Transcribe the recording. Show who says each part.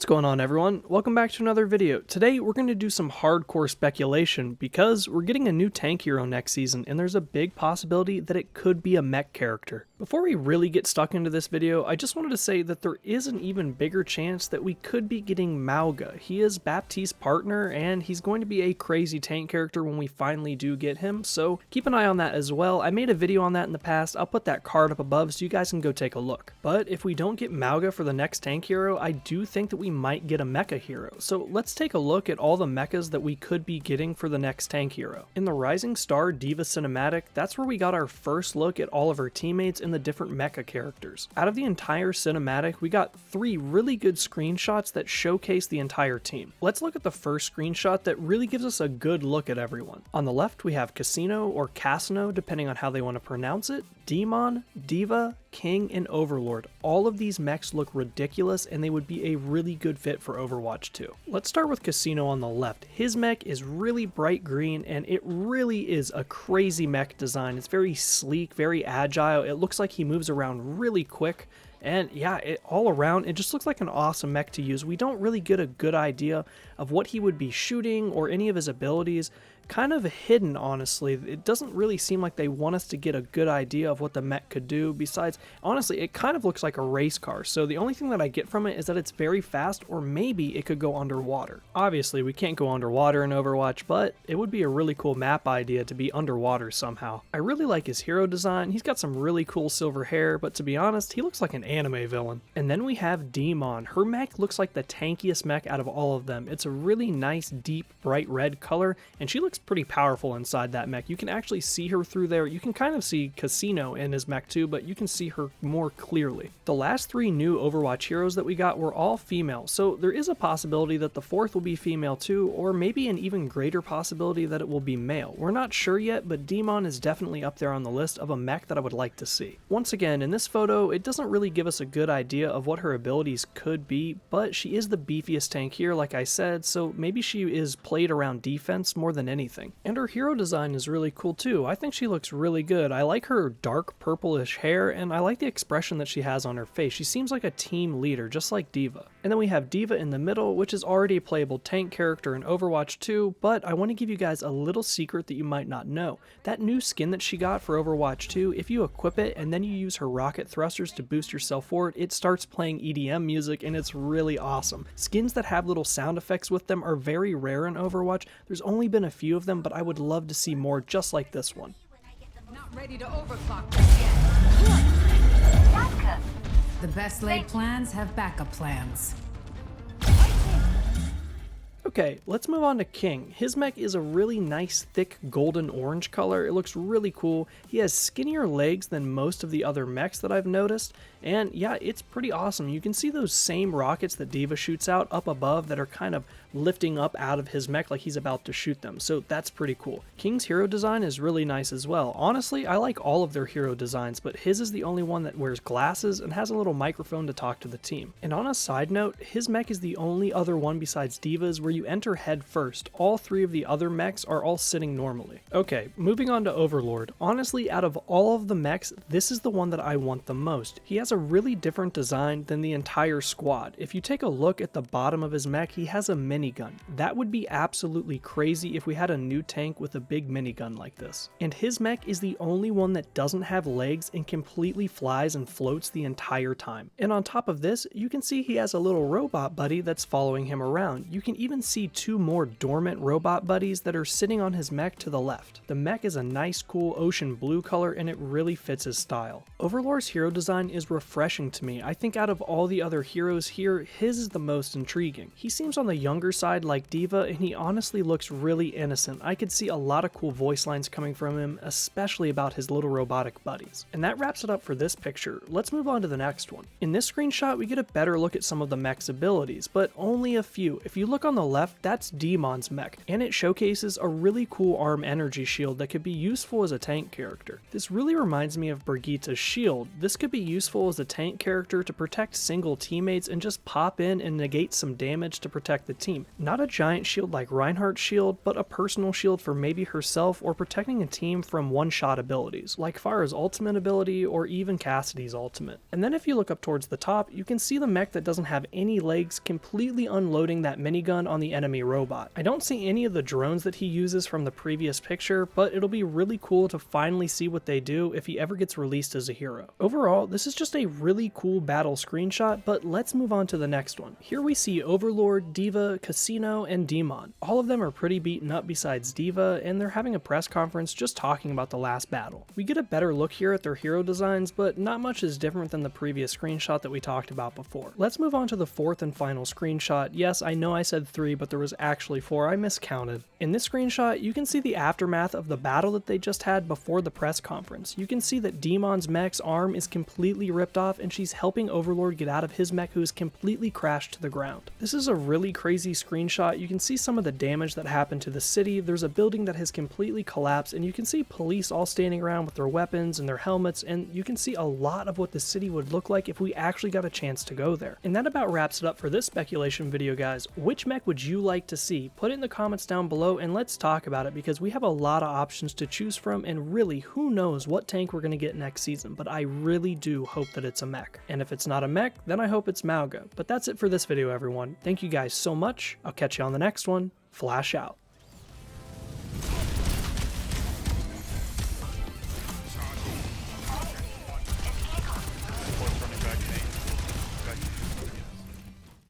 Speaker 1: going on, everyone? Welcome back to another video. Today we're going to do some hardcore speculation because we're getting a new tank hero next season and there's a big possibility that it could be a mech character. Before we really get stuck into this video, I just wanted to say that there is an even bigger chance that we could be getting Mauga. He is Baptiste's partner and he's going to be a crazy tank character when we finally do get him, so keep an eye on that as well. I made a video on that in the past. I'll put that card up above so you guys can go take a look. But if we don't get Mauga for the next tank hero, I do think that we might get a mecha hero. So let's take a look at all the mechas that we could be getting for the next tank hero. In the Rising Star D.Va cinematic, that's where we got our first look at all of her teammates and the different mecha characters. Out of the entire cinematic, we got 3 really good screenshots that showcase the entire team. Let's look at the first screenshot that really gives us a good look at everyone. On the left, we have Casino or Casino, depending on how they want to pronounce it, Demon, D.Va, King, and Overlord. All of these mechs look ridiculous and they would be a really good fit for Overwatch 2. Let's start with Casino on the left. His mech is really bright green and it really is a crazy mech design. It's very sleek, very agile. It looks like he moves around really quick. And yeah, all around, it just looks like an awesome mech to use. We don't really get a good idea of what he would be shooting or any of his abilities. Kind of hidden, honestly. It doesn't really seem like they want us to get a good idea of what the mech could do. Besides, honestly, it kind of looks like a race car. So the only thing that I get from it is that it's very fast, or maybe it could go underwater. Obviously, we can't go underwater in Overwatch, but it would be a really cool map idea to be underwater somehow. I really like his hero design. He's got some really cool silver hair, but to be honest, he looks like an anime villain. And then we have Demon. Her mech looks like the tankiest mech out of all of them. It's a really nice, deep, bright red color, and she looks pretty powerful inside that mech. You can actually see her through there. You can kind of see Casino in his mech too, but you can see her more clearly. The last 3 new Overwatch heroes that we got were all female, so there is a possibility that the 4th will be female too, or maybe an even greater possibility that it will be male. We're not sure yet, but Demon is definitely up there on the list of a mech that I would like to see. Once again, in this photo, it doesn't really give us a good idea of what her abilities could be, but she is the beefiest tank here, like I said, so maybe she is played around defense more than anything. And her hero design is really cool too. I think she looks really good. I like her dark purplish hair and I like the expression that she has on her face. She seems like a team leader, just like D.Va. And then we have D.Va in the middle, which is already a playable tank character in Overwatch 2, but I want to give you guys a little secret that you might not know. That new skin that she got for Overwatch 2, if you equip it and then you use her rocket thrusters to boost yourself forward, it starts playing EDM music and it's really awesome. Skins that have little sound effects with them are very rare in Overwatch. There's only been a few of them, but I would love to see more just like this one.
Speaker 2: Not ready to overclock this yet.
Speaker 3: The best laid plans have backup plans.
Speaker 1: Okay, let's move on to King. His mech is a really nice, thick, golden orange color. It looks really cool. He has skinnier legs than most of the other mechs that I've noticed, and yeah, it's pretty awesome. You can see those same rockets that D.Va shoots out up above that are kind of lifting up out of his mech like he's about to shoot them, so that's pretty cool. King's hero design is really nice as well. Honestly, I like all of their hero designs, but his is the only one that wears glasses and has a little microphone to talk to the team. And on a side note, his mech is the only other one besides D.Va's where you enter head first. All 3 of the other mechs are all sitting normally. Okay, moving on to Overlord. Honestly, out of all of the mechs, this is the one that I want the most. He has a really different design than the entire squad. If you take a look at the bottom of his mech, he has a minigun. That would be absolutely crazy if we had a new tank with a big minigun like this. And his mech is the only one that doesn't have legs and completely flies and floats the entire time. And on top of this, you can see he has a little robot buddy that's following him around. You can even see 2 more dormant robot buddies that are sitting on his mech to the left. The mech is a nice cool ocean blue color and it really fits his style. Overlord's hero design is refreshing to me. I think out of all the other heroes here, his is the most intriguing. He seems on the younger side like D.Va and he honestly looks really innocent. I could see a lot of cool voice lines coming from him, especially about his little robotic buddies. And that wraps it up for this picture. Let's move on to the next one. In this screenshot, we get a better look at some of the mech's abilities, but only a few. If you look on the left, that's Demon's mech, and it showcases a really cool arm energy shield that could be useful as a tank character. This really reminds me of Brigitte's shield. This could be useful as a tank character to protect single teammates and just pop in and negate some damage to protect the team. Not a giant shield like Reinhardt's shield, but a personal shield for maybe herself or protecting a team from one-shot abilities, like Pharah's ultimate ability or even Cassidy's ultimate. And then if you look up towards the top, you can see the mech that doesn't have any legs completely unloading that minigun on the enemy robot. I don't see any of the drones that he uses from the previous picture, but it'll be really cool to finally see what they do if he ever gets released as a hero. Overall, this is just a really cool battle screenshot, but let's move on to the next one. Here we see Overlord, Diva, Casino, and Demon. All of them are pretty beaten up besides Diva, and they're having a press conference just talking about the last battle. We get a better look here at their hero designs, but not much is different than the previous screenshot that we talked about before. Let's move on to the fourth and final screenshot. Yes, I know I said 3, but there was actually 4, I miscounted. In this screenshot, you can see the aftermath of the battle that they just had before the press conference. You can see that Demon's mech's arm is completely ripped off and she's helping Overlord get out of his mech, who is completely crashed to the ground. This is a really crazy screenshot. You can see some of the damage that happened to the city. There's a building that has completely collapsed and you can see police all standing around with their weapons and their helmets, and you can see a lot of what the city would look like if we actually got a chance to go there. And that about wraps it up for this speculation video, guys. Which mech would you like to see? Put it in the comments down below and let's talk about it, because we have a lot of options to choose from, and really, who knows what tank we're going to get next season, but I really do hope that it's a mech. And if it's not a mech, then I hope it's Mauga. But that's it for this video, everyone. Thank you guys so much. I'll catch you on the next one. Flash out.